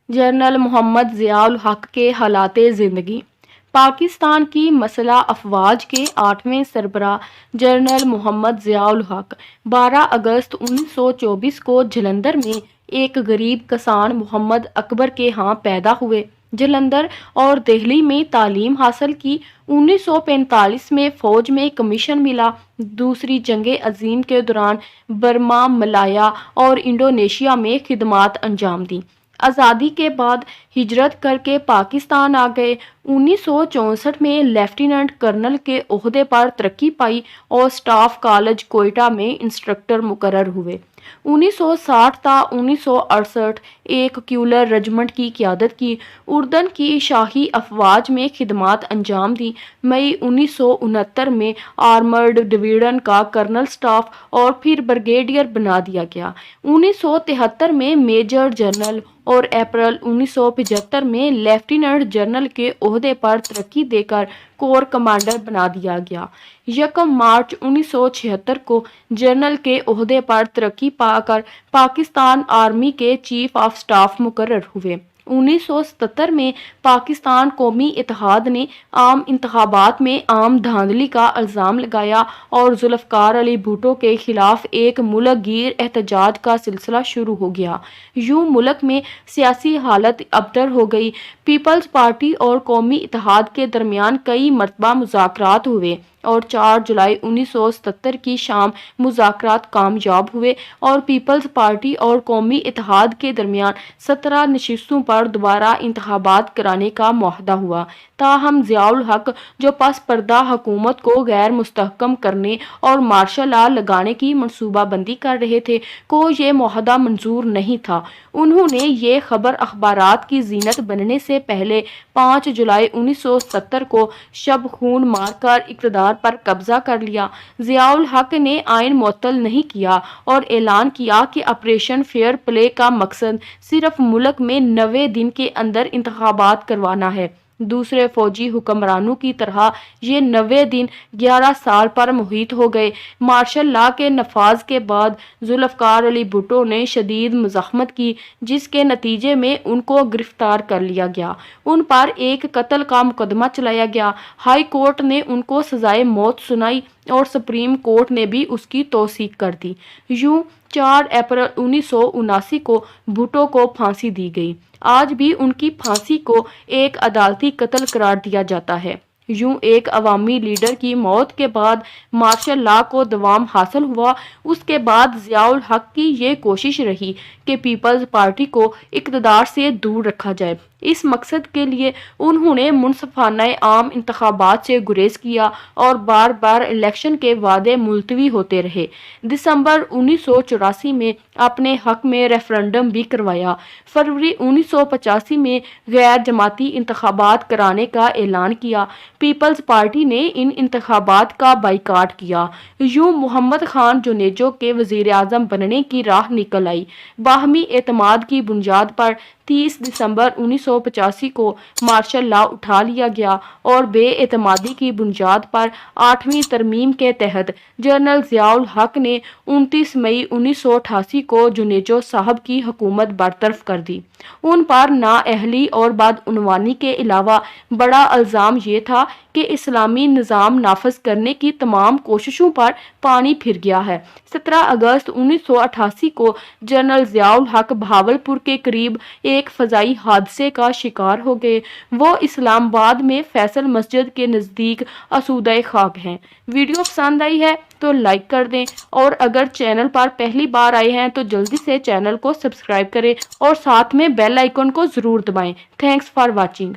General محمد ضیاء الحق کے حالات زندگی۔ پاکستان کی مسلح افواج کے 8ویں سربراہ جنرل محمد ضیاء الحق 12 اگست 1924 کو جلندھر میں ایک غریب کسان محمد اکبر کے ہاں پیدا ہوئے۔ جلندھر اور دہلی میں تعلیم حاصل کی۔ 1945 میں فوج میں کمیشن ملا۔ دوسری جنگ عظیم کے دوران برما، ملایا اور انڈونیشیا میں خدمات انجام دیں۔ آزادی کے بعد ہجرت کر کے پاکستان آ گئے۔ 1964 میں لیفٹیننٹ کرنل کے عہدے پر ترقی پائی اور اسٹاف کالج کوئٹہ میں انسٹرکٹر مقرر ہوئے۔ 1960 تا 1968 ایک کیولر رجمنٹ کی قیادت کی۔ اردن کی شاہی افواج میں خدمات انجام دیں۔ مئی 1969 میں آرمرڈ ڈویژن کا کرنل اسٹاف اور پھر بریگیڈیئر بنا دیا گیا۔ 1973 میں میجر جنرل اور اپریل 1975 میں لیفٹیننٹ جنرل کے عہدے پر ترقی دے کر کور کمانڈر بنا دیا گیا۔ 1 مارچ 1976 کو جنرل کے عہدے پر ترقی پا کر پاکستان آرمی کے چیف آف اسٹاف مقرر ہوئے۔ 1977 میں پاکستان قومی اتحاد نے عام انتخابات میں عام دھاندلی کا الزام لگایا اور ذوالفقار علی بھٹو کے خلاف ایک ملک گیر احتجاج کا سلسلہ شروع ہو گیا۔ یوں ملک میں سیاسی حالت ابتر ہو گئی۔ پیپلز پارٹی اور قومی اتحاد کے درمیان کئی مرتبہ مذاکرات ہوئے اور 4 جولائی 1977 کی شام مذاکرات کامیاب ہوئے اور پیپلز پارٹی اور قومی اتحاد کے درمیان 17 نشستوں پر دوبارہ انتخابات کرانے کا معاہدہ ہوا۔ تاہم ضیاء الحق جو پس پردہ حکومت کو غیر مستحکم کرنے اور مارشل لا لگانے کی منصوبہ بندی کر رہے تھے کو یہ معاہدہ منظور نہیں تھا۔ انہوں نے یہ خبر اخبارات کی زینت بننے سے پہلے 5 جولائی 1970 کو شب خون مار کر اقتدار پر قبضہ کر لیا۔ ضیاء الحق نے آئین معطل نہیں کیا اور اعلان کیا کہ آپریشن فیئر پلے کا مقصد صرف ملک میں 90 دن کے اندر انتخابات کروانا ہے۔ دوسرے فوجی حکمرانوں کی طرح یہ 90 دن 11 سال پر محیط ہو گئے۔ مارشل لا کے نفاذ کے بعد ذوالفقار علی بھٹو نے شدید مزاحمت کی، جس کے نتیجے میں ان کو گرفتار کر لیا گیا۔ ان پر ایک قتل کا مقدمہ چلایا گیا۔ ہائی کورٹ نے ان کو سزائے موت سنائی اور سپریم کورٹ نے بھی اس کی توثیق کر دی۔ یوں 4 اپریل 1979 کو بھٹو کو پھانسی دی گئی۔ آج بھی ان کی پھانسی کو ایک عدالتی قتل قرار دیا جاتا ہے۔ یوں ایک عوامی لیڈر کی موت کے بعد مارشل لا کو دوام حاصل ہوا۔ اس کے بعد ضیاء الحق کی یہ کوشش رہی کہ پیپلز پارٹی کو اقتدار سے دور رکھا جائے۔ اس مقصد کے لیے انہوں نے منصفانہ عام انتخابات سے گریز کیا اور بار بار الیکشن کے وعدے ملتوی ہوتے رہے۔ دسمبر 1984 میں اپنے حق میں ریفرنڈم بھی کروایا۔ فروری 1985 میں غیر جماعتی انتخابات کرانے کا اعلان کیا۔ پیپلز پارٹی نے ان انتخابات کا بائیکاٹ کیا۔ یوں محمد خان جونیجو کے وزیر اعظم بننے کی راہ نکل آئی۔ باہمی اعتماد کی بنیاد پر 30 دسمبر 1985 کو مارشل لا اٹھا لیا گیا اور بے اعتمادی کی بنیاد پر 8ویں ترمیم کے تحت جنرل ضیاء الحق نے 29 مئی 1988 کو جونیجو صاحب کی حکومت برطرف کر دی۔ ان پر نااہلی اور بدعنوانی کے علاوہ بڑا الزام یہ تھا کہ اسلامی نظام نافذ کرنے کی تمام کوششوں پر پانی پھر گیا ہے۔ 17 اگست 1988 کو جنرل ضیاء الحق بہاولپور کے قریب ایک فضائی حادثے کا شکار ہو گئے۔ وہ اسلام آباد میں فیصل مسجد کے نزدیک آسودہ خاک ہیں۔ ویڈیو پسند آئی ہے تو لائک کر دیں اور اگر چینل پر پہلی بار آئے ہیں تو جلدی سے چینل کو سبسکرائب کریں اور ساتھ میں بیل آئیکن کو ضرور دبائیں۔ Thanks for watching.